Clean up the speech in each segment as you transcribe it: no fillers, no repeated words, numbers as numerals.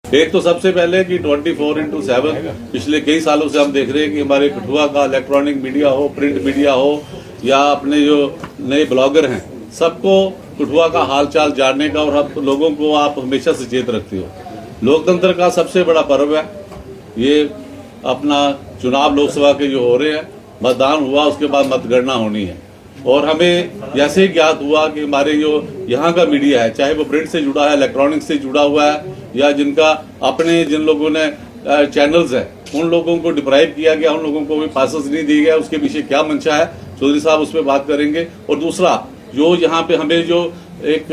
एक तो सबसे पहले कि 24/7 पिछले कई सालों से हम देख रहे हैं कि हमारे कठुआ का इलेक्ट्रॉनिक मीडिया हो, प्रिंट मीडिया हो या अपने जो नए ब्लॉगर हैं, सबको कठुआ का हालचाल जानने का, और आप लोगों को आप हमेशा सचेत रखते हो। लोकतंत्र का सबसे बड़ा पर्व है ये। अपना चुनाव लोकसभा के जो हो रहे हैं, मतदान हुआ, उसके बाद मतगणना होनी है, और हमें जैसे ही ज्ञात हुआ कि हमारे जो यहाँ का मीडिया है, चाहे वो प्रिंट से जुड़ा है, इलेक्ट्रॉनिक से जुड़ा हुआ है, या जिनका अपने जिन लोगों ने चैनल्स है, उन लोगों को डिप्राइव किया गया, उन लोगों को भी पासेस नहीं दिए गया, उसके पीछे क्या मंशा है, चौधरी साहब उस पर बात करेंगे। और दूसरा, जो यहाँ पे हमें जो एक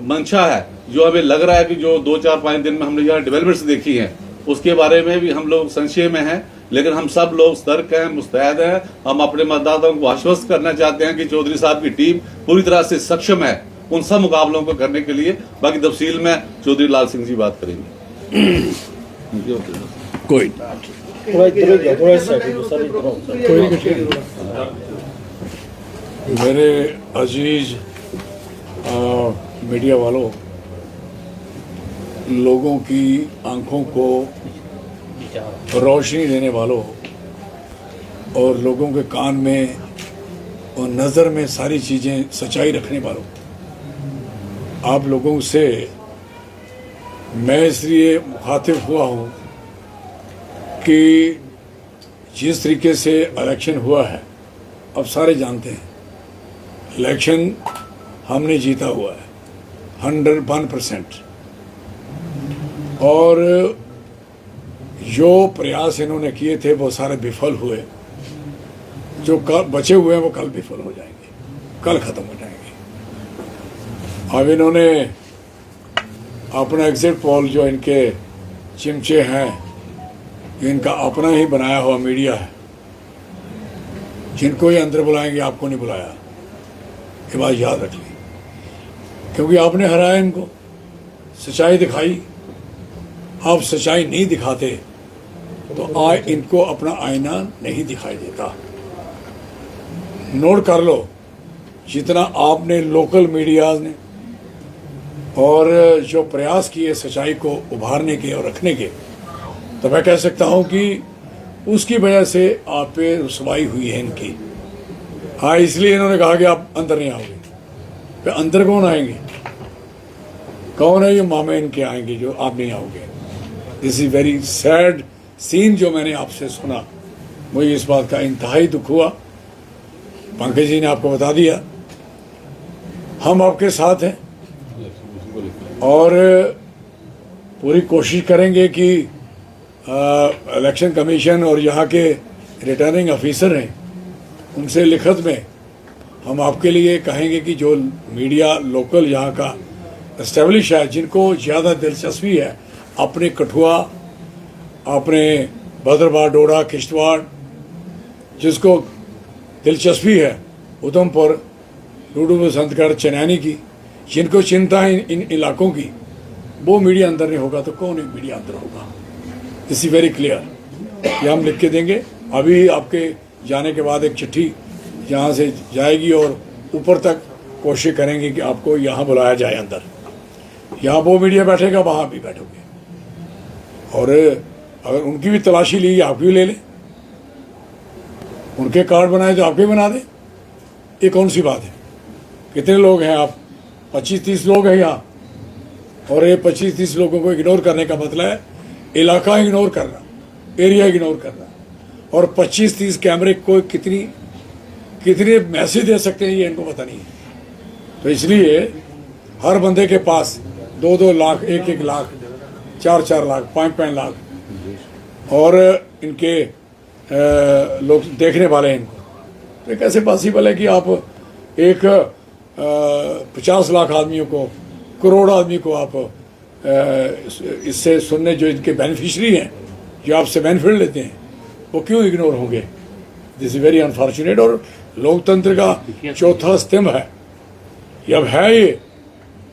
मंशा है, जो हमें लग रहा है कि जो 2-4-5 दिन में हमने यहाँ डेवलपमेंट्स देखी हैं, उसके बारे में भी हम लोग संशय में हैं। लेकिन हम सब लोग सतर्क हैं, मुस्तैद हैं। हम अपने मतदाताओं को आश्वस्त करना चाहते हैं कि चौधरी साहब की टीम पूरी तरह से सक्षम है उन सब मुकाबलों को करने के लिए। बाकी तफसील में चौधरी लाल सिंह जी बात करेंगे। कोई मेरे अजीज मीडिया वालों, लोगों की आंखों को रोशनी देने वालों और लोगों के कान में और नज़र में सारी चीज़ें सच्चाई रखने वालों, आप लोगों से मैं इसलिए मुखातिब हुआ हूँ कि जिस तरीके से इलेक्शन हुआ है, अब सारे जानते हैं इलेक्शन हमने जीता हुआ है 101%। और जो प्रयास इन्होंने किए थे वो सारे विफल हुए। जो कल बचे हुए हैं वो कल विफल हो जाएंगे, कल ख़त्म हो जाएंगे। अब इन्होंने अपना एग्जिट पोल, जो इनके चिमचे हैं, इनका अपना ही बनाया हुआ मीडिया है, जिनको ही अंदर बुलाएंगे, आपको नहीं बुलाया, ये बात याद रख ली, क्योंकि आपने हराया इनको, सच्चाई दिखाई। आप सच्चाई नहीं दिखाते तो इनको अपना आईना नहीं दिखाई देता। नोट कर लो, जितना आपने लोकल मीडियाज ने और जो प्रयास किए सच्चाई को उभारने के और रखने के, तो मैं कह सकता हूं कि उसकी वजह से आप पे रुसवाई हुई है इनकी। हाँ, इसलिए इन्होंने कहा कि आप अंदर नहीं आओगे। फिर अंदर कौन आएंगे? कौन है ये मामे इनके आएंगे जो आप नहीं आओगे? This is very sad scene जो मैंने आपसे सुना। मुझे इस बात का इंतहाई दुख हुआ। पंकज जी ने आपको बता दिया, हम आपके साथ हैं और पूरी कोशिश करेंगे कि इलेक्शन कमीशन और यहाँ के रिटर्निंग ऑफिसर हैं, उनसे लिखत में हम आपके लिए कहेंगे कि जो मीडिया लोकल यहाँ का एस्टेब्लिश है, जिनको ज़्यादा दिलचस्पी है अपने कठुआ, अपने भद्रवाह, डोडा, किश्तवाड़, जिसको दिलचस्पी है उधमपुर, डूडू, बसंतगढ़, चनैनी की, जिनको चिंता है इन इलाकों की, वो मीडिया अंदर नहीं होगा तो कौन मीडिया अंदर होगा? This is very clear. ये हम लिख के देंगे। अभी आपके जाने के बाद एक चिट्ठी यहाँ से जाएगी और ऊपर तक कोशिश करेंगे कि आपको यहाँ बुलाया जाए अंदर। यहाँ वो मीडिया बैठेगा, वहाँ भी बैठोगे, और अगर उनकी भी तलाशी ली, आप भी ले लें, उनके कार्ड बनाए तो आप भी बना दें। ये कौन सी बात है? कितने लोग हैं आप? 25-30 लोग हैं यहाँ, और ये 25-30 लोगों को इग्नोर करने का मतलब है इलाका इग्नोर करना, एरिया इग्नोर करना। और 25-30 कैमरे को कितने मैसेज दे सकते हैं ये इनको पता नहीं है। तो इसलिए हर बंदे के पास 2-2 लाख, 1-1 लाख, 4-4 लाख, 5-5 लाख, और इनके लोग देखने वाले हैं इनको। तो कैसे पॉसिबल है कि आप एक 50 लाख आदमियों को, करोड़ आदमी को आप इससे सुनने, जो इनके बेनिफिशरी हैं, जो आपसे बेनिफिट लेते हैं, वो क्यों इग्नोर होंगे? This is very unfortunate. और लोकतंत्र का चौथा स्तंभ है ये, अब है ये,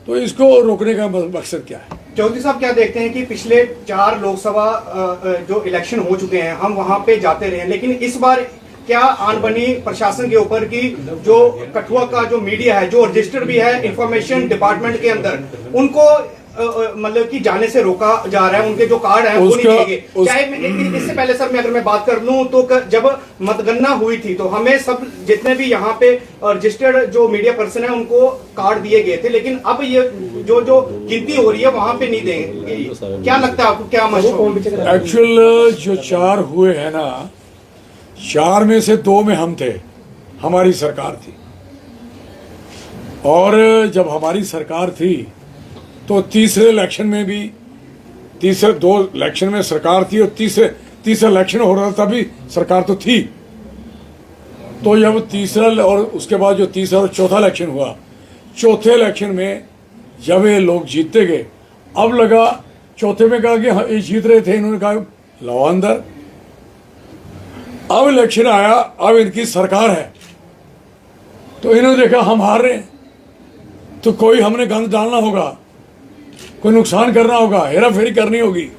तो इसको रोकने का मकसद क्या है? चौधरी साहब, क्या देखते हैं कि पिछले 4 लोकसभा जो इलेक्शन हो चुके हैं, हम वहां पे जाते रहे, लेकिन इस बार क्या आन बनी प्रशासन के ऊपर की जो कठुआ का जो मीडिया है, जो रजिस्टर्ड भी है इंफॉर्मेशन डिपार्टमेंट के अंदर, उनको मतलब कि जाने से रोका जा रहा है, उनके जो कार्ड है वो नहीं दिए गए। चाहे इससे पहले सर मैं अगर मैं बात कर लूं तो जब मतगणना हुई थी तो हमें सब जितने भी यहाँ पे रजिस्टर्ड जो मीडिया पर्सन है उनको कार्ड दिए गए थे, लेकिन अब ये जो गिनती हो रही है वहां पे नहीं देंगे। क्या लगता है आपको, क्या मशहूर? एक्चुअल जो 4 हुए हैं ना, 4 में से 2 में हम थे, हमारी सरकार थी। और जब हमारी सरकार थी तो तीसरे इलेक्शन में भी, तीसरे 2 इलेक्शन में सरकार थी और तीसरा इलेक्शन हो रहा था भी सरकार तो थी। तो जब तीसरा और उसके बाद जो तीसरा और चौथा इलेक्शन हुआ, चौथे इलेक्शन में जब ये लोग जीतते गए, अब लगा चौथे में कहा कि हाँ ये जीत रहे थे, इन्होंने कहा लाओ अंदर। अब इलेक्शन आया, अब इनकी सरकार है तो इन्होंने देखा हम हार रहे हैं तो कोई हमने गंद डालना होगा, कोई नुकसान करना होगा, हेरा फेरी करनी होगी,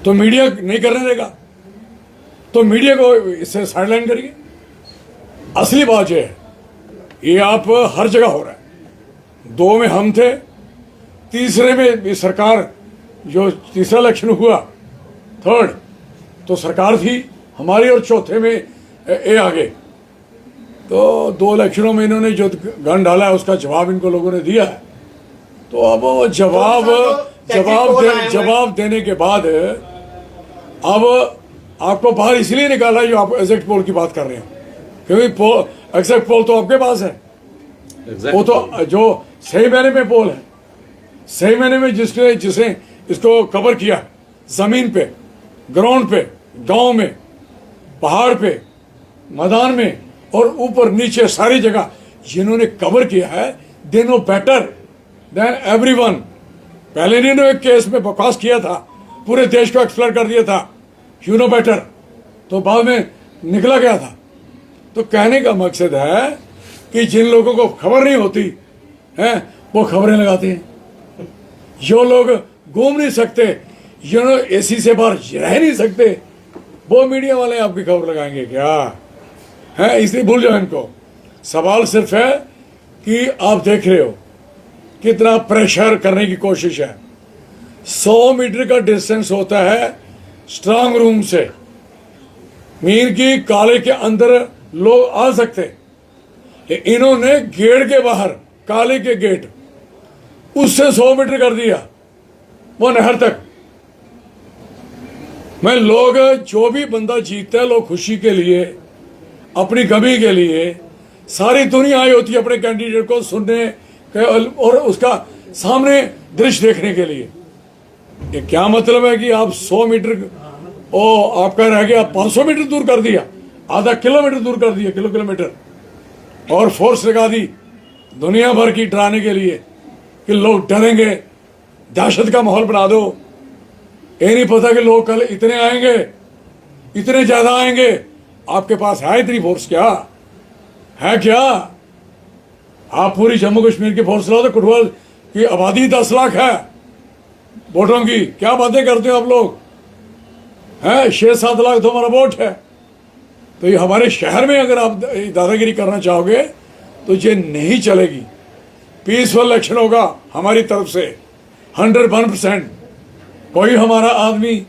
तो मीडिया नहीं करने देगा, तो मीडिया को इससे साइडलाइन करिए। असली बात यह है, ये आप हर जगह हो रहा है। 2 में हम थे, तीसरे में भी सरकार, जो तीसरा इलेक्शन हुआ थर्ड, तो सरकार थी हमारी, और चौथे में ये आ गए। तो 2 इलेक्शनों में इन्होंने जो गन डाला है उसका जवाब इनको लोगों ने दिया है। तो अब वो जवाब देने के बाद अब आपको बाहर इसलिए निकाला जो आप एग्जिट पोल की बात कर रहे हैं, क्योंकि एग्जिट पोल तो आपके पास है। वो तो जो सही मैंने में पोल है, सही मैंने में जिसने इसको कवर किया जमीन पे, ग्राउंड पे, गांव में, पहाड़ पे, मैदान में और ऊपर नीचे सारी जगह जिन्होंने कवर किया है, they know better than everyone. पहले इन्होंने एक केस में बकवास किया था, पूरे देश को एक्सप्लोर कर दिया था, यू नो बेटर, तो बाद में निकला गया था। तो कहने का मकसद है कि जिन लोगों को खबर नहीं होती है वो खबरें लगाते हैं। जो लोग घूम नहीं सकते, जो एसी से बाहर रह नहीं सकते, वो मीडिया वाले आपकी खबर लगाएंगे क्या है? इसलिए भूल जाओ इनको। सवाल सिर्फ है कि आप देख रहे हो कितना प्रेशर करने की कोशिश है। 100 मीटर का डिस्टेंस होता है स्ट्रांग रूम से, मीन की काले के अंदर लोग आ सकते, इन्होंने गेट के बाहर, काले के गेट, उससे 100 मीटर कर दिया वो नहर तक। मैं लोग, जो भी बंदा जीतता है, लोग खुशी के लिए, अपनी कमी के लिए, सारी दुनिया आई होती है अपने कैंडिडेट को सुनने और उसका सामने दृश्य देखने के लिए। ये क्या मतलब है कि आप 100 मीटर आपका रह गया, 500 मीटर दूर कर दिया, आधा किलोमीटर दूर कर दिया, किलोमीटर, और फोर्स लगा दी दुनिया भर की डराने के लिए कि लोग डरेंगे, दहशत का माहौल बना दो। ये नहीं पता कि लोग कल इतने आएंगे, इतने ज्यादा आएंगे। आपके पास है इतनी फोर्स? क्या है? क्या आप पूरी जम्मू कश्मीर की फोर्स लाओ तो कठुआ की आबादी 10 लाख है वोटों की। क्या बातें करते हो आप लोग? हैं 6-7 लाख तो हमारा वोट है। तो ये हमारे शहर में अगर आप दादागिरी करना चाहोगे तो ये नहीं चलेगी। पीसफुल इलेक्शन होगा हमारी तरफ से 101%। कोई हमारा आदमी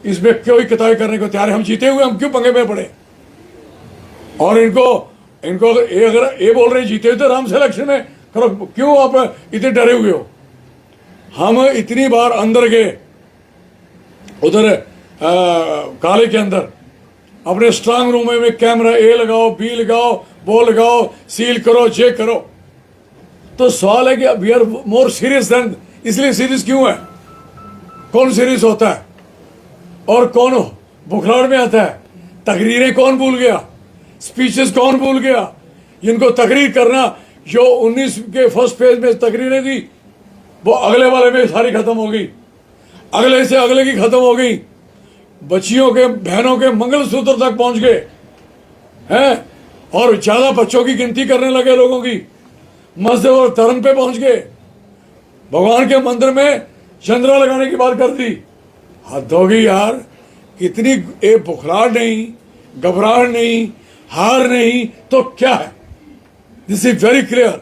इसमें कोई कताई करने को तैयार है। हम जीते हुए हम क्यों पंगे में पड़े? और इनको अगर ये बोल रहे जीते हुए तो आराम से इलेक्शन में करो, क्यों आप इतने डरे हुए हो? हम इतनी बार अंदर गए उधर काले के अंदर, अपने स्ट्रांग रूम में कैमरा ए लगाओ, बी लगाओ, वो लगाओ, सील करो, चेक करो। तो सवाल है कि we are more serious than, इसलिए सीरियस क्यों है? कौन सीरियस होता है और कौन बुखलाड़ में आता है? तकरीरें कौन भूल गया? स्पीचेस कौन भूल गया? जिनको तकरीर करना, जो 19 के फर्स्ट पेज में तकरीरें दी, वो अगले वाले में सारी खत्म हो गई, अगले से अगले की खत्म हो गई। बच्चियों के, बहनों के मंगलसूत्र तक पहुंच गए हैं, और ज्यादा बच्चों की गिनती करने लगे लोगों की। मस्जिद और धर्म पे पहुंच गए, भगवान के मंदिर में चंद्रा लगाने की बात कर दी। हद होगी यार। कितनी बुखलाड़ नहीं, घबराहट नहीं, हार नहीं, तो क्या है? This is very clear.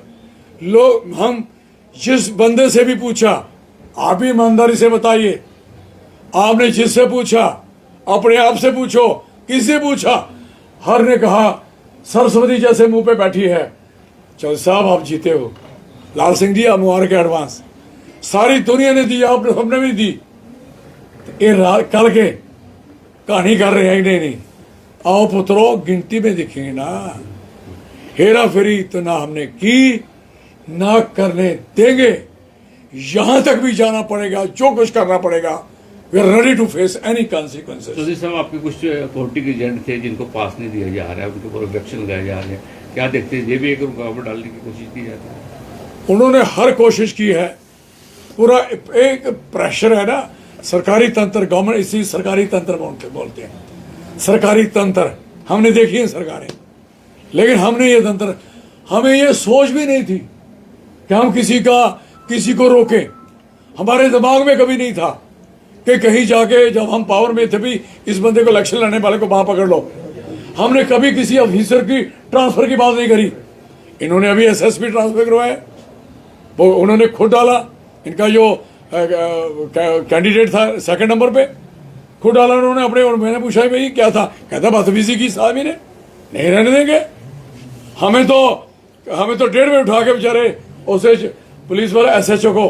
लोग, हम जिस बंदे से भी पूछा, आप ही ईमानदारी से बताइए, आपने जिससे पूछा, अपने आप से पूछो, किससे पूछा, हर ने कहा सरस्वती जैसे मुंह पे बैठी है, चौधरी साहब आप जीते हो। लाल सिंह जी आप मुबारक है एडवांस, सारी दुनिया ने दी, आपने सबने भी दी। तो ये कल के कहानी कर रहे हैं नहीं, आओ पुत्रो गिनती में दिखेंगे ना। हेरा फेरी तो ना हमने की, ना करने देंगे, यहां तक भी जाना पड़ेगा, जो कुछ करना पड़ेगा। We are ready to face any consequences. Chaudhary साहब आपके कुछ पॉलिटिकल एजेंट थे जिनको पास नहीं दिया जा रहा है, उनके ऊपर ऑब्जेक्शन लगाए जा रहे हैं, क्या देखते हैं ये भी एक रुकावट डालने की कोशिश की जाती है? उन्होंने हर कोशिश की है, पूरा एक प्रेशर है ना, सरकारी तंत्र, गवर्नमेंट इसी सरकारी तंत्र बोलते हैं, सरकारी तंत्र हमने देखी है सरकारें, लेकिन हमने ये तंत्र, हमें ये सोच भी नहीं थी कि हम किसी को रोकें। हमारे दिमाग में कभी नहीं था कि कहीं जाके जब हम पावर में थे भी इस बंदे को इलेक्शन लड़ने वाले को वहां पकड़ लो। हमने कभी किसी ऑफिसर की ट्रांसफर की बात नहीं करी। इन्होंने अभी एसएसपी ट्रांसफर करवाया, वो उन्होंने खुद डाला, इनका जो कैंडिडेट था सेकंड नंबर पे, खुद डाला उन्होंने अपने। और मैंने पूछा भाई क्या था, कहता बदतमीजी की साहब ने, नहीं रहने देंगे। हमें तो 1.5 में उठा के बेचारे उसे पुलिस वाले एसएचओ को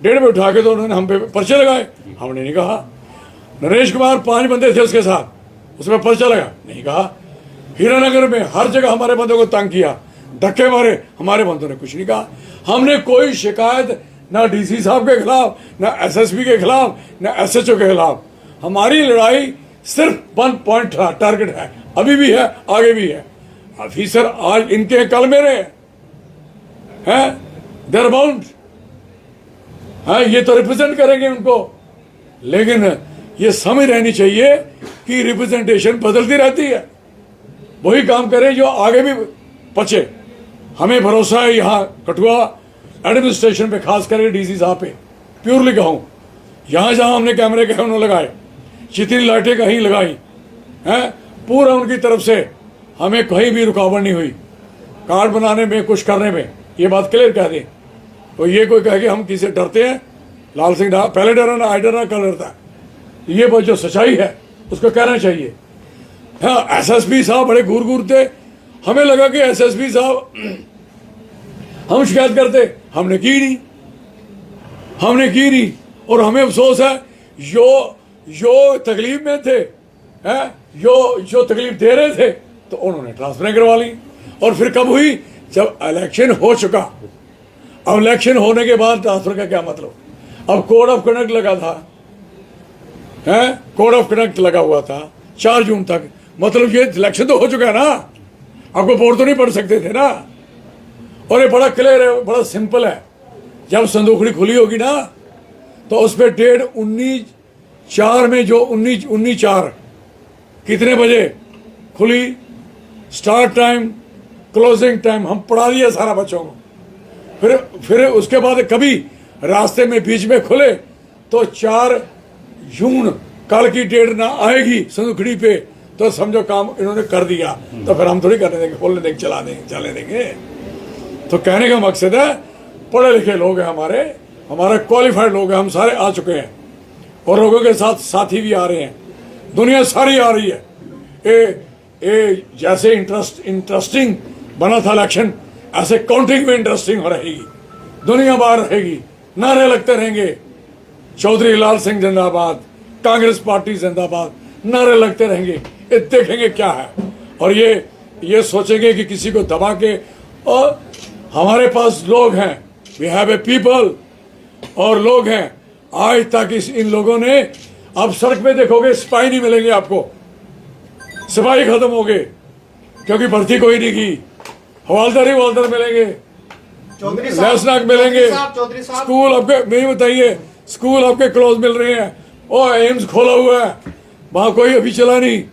1.5 में उठा के तो उन्होंने हम पे पर्चे लगाए। हमने नहीं कहा। नरेश कुमार 5 बंदे थे उसके साथ, उसमें पर्चा लगा, नहीं कहा। हीरानगर में हर जगह हमारे बंदों को तंग किया, धक्के मारे, हमारे बंदों ने कुछ नहीं कहा। हमने कोई शिकायत ना डीसी साहब के खिलाफ, ना एसएसपी के खिलाफ, ना एसएचओ के खिलाफ। हमारी लड़ाई सिर्फ 1 पॉइंट था, टारगेट है, अभी भी है, आगे भी है। ऑफिसर आज इनके कल मेरे हैं, देयर बाउंड है, ये तो रिप्रेजेंट करेंगे उनको। लेकिन ये समझ रहनी चाहिए कि रिप्रेजेंटेशन बदलती रहती है, वही काम करें जो आगे भी पचे। हमें भरोसा है यहाँ कठुआ एडमिनिस्ट्रेशन पे, खास करके डीसी साहब पे, प्योरली कहूँ, यहाँ जहाँ हमने कैमरे कहे उन्होंने लगाए, जितनी लाइटें कहीं लगाई हैं, पूरा उनकी तरफ से हमें कहीं भी रुकावट नहीं हुई। कार्ड बनाने में, कुछ करने में, ये बात क्लियर कह दें। तो ये कोई कहे कि हम किसी से डरते हैं, लाल सिंह पहले डरा ना, आई डरना, कल डरता है। ये बात जो सच्चाई है उसको कहना चाहिए। हाँ, एसएसपी साहब बड़े घूर थे, हमें लगा कि एसएसपी साहब हम शिकायत करते, हमने की नहीं। और हमें अफसोस है जो तकलीफ में थे, हैं, जो तकलीफ दे रहे थे, तो उन्होंने ट्रांसफर करवा ली। और फिर कब हुई, जब इलेक्शन हो चुका। अब इलेक्शन होने के बाद ट्रांसफर का क्या मतलब? अब कोड ऑफ कंडक्ट लगा था, हैं, कोड ऑफ कंडक्ट लगा हुआ था 4 जून तक, मतलब ये इलेक्शन तो हो चुका है ना, आपको वोट तो नहीं पढ़ सकते थे ना। और ये बड़ा क्लियर है, बड़ा सिंपल है। जब संदूकड़ी खुली होगी ना, तो उस पर डेट 19/4 में, जो 19/4 कितने बजे खुली, स्टार्ट टाइम, क्लोजिंग टाइम, हम पढ़ा दिया सारा बच्चों को। फिर उसके बाद कभी रास्ते में बीच में खुले तो 4 जून कल की डेट ना आएगी संदूकड़ी पे, तो समझो काम इन्होंने कर दिया। तो फिर हम थोड़ी करने देंगे, खोलने देंगे, चलने देंगे। तो कहने का मकसद है, पढ़े लिखे लोग हैं हमारे क्वालिफाइड लोग हैं, हम सारे आ चुके हैं, और लोगों के साथ साथी भी आ रहे हैं, दुनिया सारी आ रही है। ये जैसे इंटरेस्टिंग बना था इलेक्शन, ऐसे काउंटिंग में इंटरेस्टिंग हो रहेगी, दुनिया बाहर रहेगी, नारे लगते रहेंगे, चौधरी लाल सिंह जिंदाबाद, कांग्रेस पार्टी जिंदाबाद, नारे लगते रहेंगे। ये देखेंगे क्या है, और ये सोचेंगे कि किसी को दबा के। और हमारे पास लोग हैं, वी हैव ए पीपल, और लोग हैं। आज तक इन लोगों ने, अब सड़क पे देखोगे सिपाही नहीं मिलेंगे आपको, सिपाही खत्म हो गए, क्योंकि भर्ती कोई नहीं की। हवालदार मिलेंगे, लेसनाक मिलेंगे, स्कूल आपके नहीं बताइए, स्कूल आपके क्लोज मिल रहे हैं। और एम्स खोला हुआ है, वहां कोई अभी चला नहीं।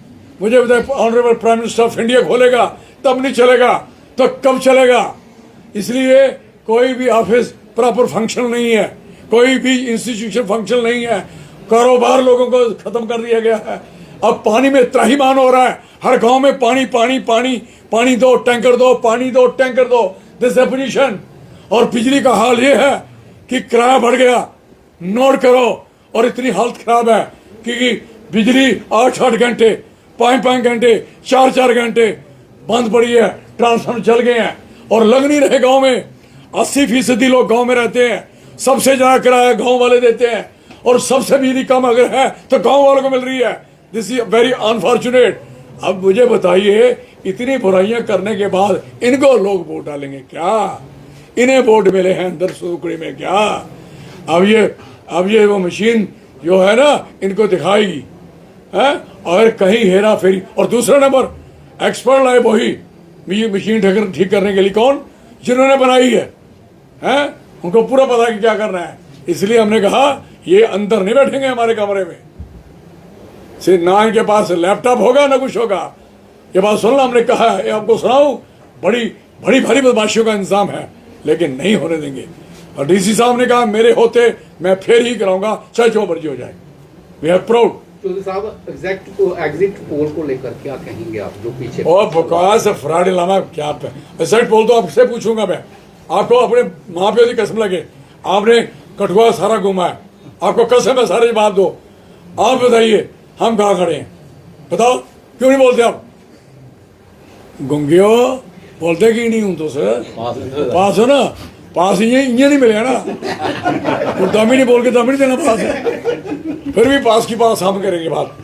मुझे बताए honourable prime minister of India खोलेगा, तब नहीं चलेगा, तो कब चलेगा? इसलिए कोई भी ऑफिस प्रॉपर फंक्शन नहीं है, कोई भी इंस्टीट्यूशन फंक्शन नहीं है, कारोबार लोगों को खत्म कर दिया गया है। अब पानी में त्राहिमाम हो रहा है, हर गांव में पानी दो, टैंकर दो, पानी दो, टैंकर दो, दिस इज पोजीशन। और बिजली का हाल ये है कि किराया बढ़ गया, नोट करो। और इतनी हालत खराब है कि बिजली 8-8 घंटे, 5-5 घंटे, 4-4 घंटे बंद पड़ी है, ट्रांसफार्मर जल गए हैं और लग नहीं रहे। गांव में 80% लोग गांव में रहते हैं, सबसे ज्यादा किराया गांव वाले देते हैं और सबसे बिजली कम अगर है तो गांव वालों को मिल रही है। This is very unfortunate. अब मुझे बताइए, इतनी बुराइयां करने के बाद इनको लोग वोट डालेंगे क्या? इन्हें वोट मिले हैं अंदर सुकड़ी में क्या? अब ये वो मशीन जो है ना, इनको दिखाएगी है। और कहीं हेरा फेरी। और दूसरा नंबर, एक्सपर्ट लाए वही मशीन ठीक करने के लिए, कौन? जिन्होंने बनाई है उनको पूरा पता है कि क्या करना है। इसलिए हमने कहा ये अंदर नहीं बैठेंगे हमारे कमरे में, सिर्फ ना इनके पास लैपटॉप होगा ना कुछ होगा। ये बात सुनना, हमने कहा है, आपको सुनाऊं, बड़ी भारी बदमाशियों का इंतजाम है, लेकिन नहीं होने देंगे। और डीसी साहब ने कहा मेरे होते मैं फिर ही कराऊंगा, चाहे जो मर्जी हो जाए। We are proud. चौधरी साहब, एग्जिट पोल को लेकर क्या कहेंगे आप, जो पीछे और बकवास फ्रॉड लामा क्या? एग्जिट पोल तो आपसे पूछूंगा मैं, आपको अपने माँ प्यो की कसम लगे, आपने कठुआ सारा घूमा है, आपको कसम है, सारे जवाब दो। आप बताइए हम कहाँ खड़े हैं, बताओ, क्यों नहीं बोलते आप? गुंगियो बोलते कि नहीं हूं तो सर पास हो ना, पास ये नहीं मिलेगा ना, तो दम ही नहीं बोल के दम ही नहीं देना पास, फिर भी पास की पास हम करेंगे बात।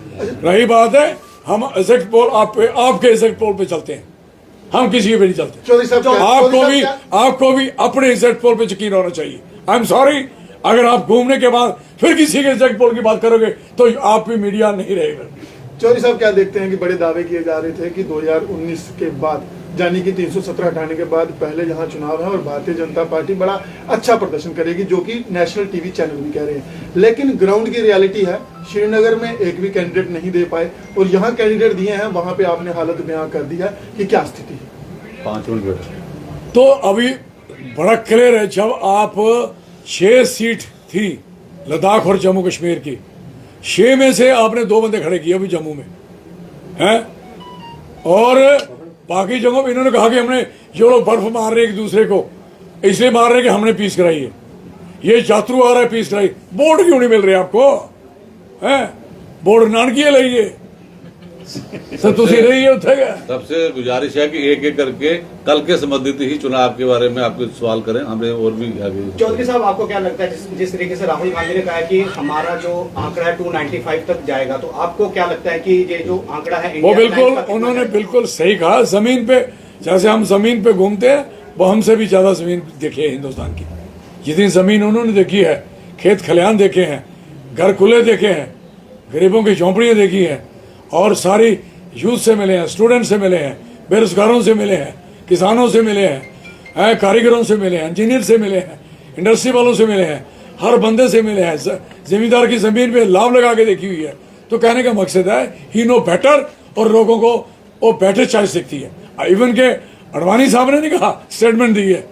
रही बात है, हम एग्जिट पोल आपके एग्जिट पोल पे चलते हैं, हम किसी पे नहीं चलते। चौधरी साहब, आपको भी अपने एग्जिट पोल पे यकीन होना चाहिए। आई एम सॉरी, अगर आप घूमने के बाद फिर किसी के एग्जिट पोल की बात करोगे तो आप भी मीडिया नहीं रहेगा। चौधरी साहब क्या देखते हैं कि बड़े दावे किए जा रहे थे कि 2019 के बाद, यानी कि 317 हटाने के बाद पहले यहाँ चुनाव है और भारतीय जनता पार्टी बड़ा अच्छा प्रदर्शन करेगी, जो कि नेशनल टीवी चैनल भी कह रहे हैं। लेकिन ग्राउंड की रियलिटी है, श्रीनगर में एक भी कैंडिडेट नहीं दे पाए और यहाँ कैंडिडेट दिए हैं, वहां पे आपने हालत बयां कर दी है कि क्या स्थिति है। 5 मिनट तो अभी बड़ा क्लियर है, जब आप 6 सीट थी लद्दाख और जम्मू कश्मीर की, 6 में से आपने 2 बंदे खड़े किए अभी जम्मू में हैं, और बाकी जगहों पे इन्होंने कहा कि हमने जो लोग बर्फ मार रहे हैं एक दूसरे को, इसलिए मार रहे हैं कि हमने पीस कराई है, ये यात्रु आ रहा है पीस कराई। बोर्ड क्यों नहीं मिल रहे आपको? हैं बोर्ड नानकी लाइए सर, तुसी रही है। सबसे गुजारिश है कि एक करके कल के संबंधित ही चुनाव के बारे में आपके सवाल करें, हमें और भी आगे। चौधरी साहब, आपको क्या लगता है, जिस तरीके से राहुल गांधी ने कहा है कि हमारा जो आंकड़ा है 295 तक जाएगा, तो आपको क्या लगता है कि ये जो आंकड़ा है वो बिल्कुल उन्होंने बिल्कुल सही कहा। जमीन पे जैसे हम जमीन पे घूमते हैं, वो हमसे भी ज्यादा जमीन देखी है हिंदुस्तान की। जितनी जमीन उन्होंने देखी है, खेत खलिहान देखे हैं, घर खुले देखे हैं, गरीबों की झोंपड़ियां देखी हैं, और सारी यूथ से मिले हैं, स्टूडेंट से मिले हैं, बेरोजगारों से मिले हैं, किसानों से मिले हैं, कारीगरों से मिले हैं, इंजीनियर से मिले हैं, इंडस्ट्री वालों से मिले हैं, हर बंदे से मिले हैं। जमींदार की जमीन पे लाभ लगा के देखी हुई है। तो कहने का मकसद है ही नो बेटर, और लोगों को वो बेटर चॉइस दिखती है। इवन के अडवाणी साहब ने नहीं कहा, स्टेटमेंट दी है,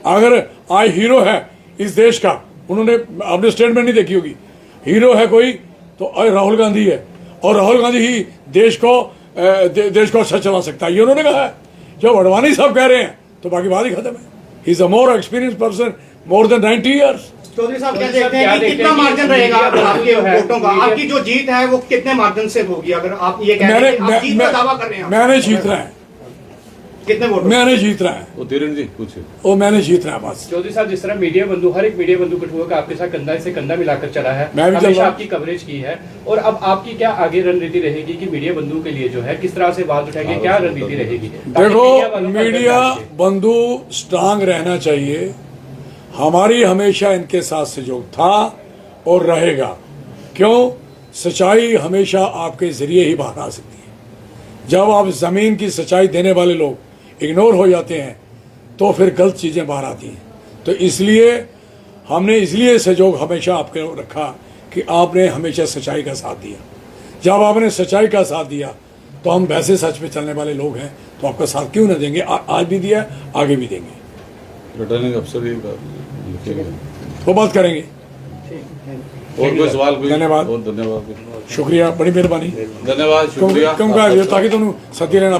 अगर आई हीरो है इस देश का, उन्होंने अपने स्टेटमेंट नहीं देखी होगी, हीरो है कोई तो राहुल गांधी है, और राहुल गांधी ही देश को अच्छा चला सकता है, ये उन्होंने कहा है। जब अडवाणी साहब कह रहे हैं तो बाकी बात ही खत्म है। He is a more experience person, more than 90 years. Chaudhary साहब क्या देखते हैं कि कितना मार्जिन रहेगा आपके वोटों का? आपकी जो जीत है वो कितने मार्जिन से होगी? अगर आप ये कह रहे हैं कि आप जीत का दावा कर रहे हैं, मैंने जीतना है। कितने वोट? मैंने जीतना है। वो धीरेन्द्र जी कुछ वो मैंने जीतना है बस। चौधरी साहब, जिस तरह मीडिया बंधु, हर एक मीडिया बंधु कठुआ का आपके साथ कंधा से कंधा मिलाकर चला है, हमेशा आपकी कवरेज की है, और अब आपकी क्या आगे रणनीति रहेगी कि मीडिया बंधु के लिए जो है किस तरह से बात उठाएंगे, क्या रणनीति रहेगी? देखो, मीडिया बंधु स्ट्रांग रहना चाहिए। हमारी हमेशा इनके साथ सहयोग था और रहेगा। क्यों? सच्चाई हमेशा आपके जरिए ही बाहर आ सकती है। जब आप जमीन की सच्चाई देने वाले लोग इग्नोर हो जाते हैं तो फिर गलत चीजें बाहर आती हैं। तो इसलिए हमने सहयोग हमेशा आपके रखा कि आपने हमेशा सच्चाई का साथ दिया। जब आपने सच्चाई का साथ दिया तो हम वैसे सच पे चलने वाले लोग हैं, तो आपका साथ क्यों ना देंगे? आज भी दिया, आगे भी देंगे। रिटर्निंग अफसर ये लिखेंगे, वो बात करेंगे। और कोई सवाल? धन्यवाद, बहुत धन्यवाद, शुक्रिया, बड़ी मेहरबानी, धन्यवाद, शुक्रिया। ताकि तुम सत्य लेना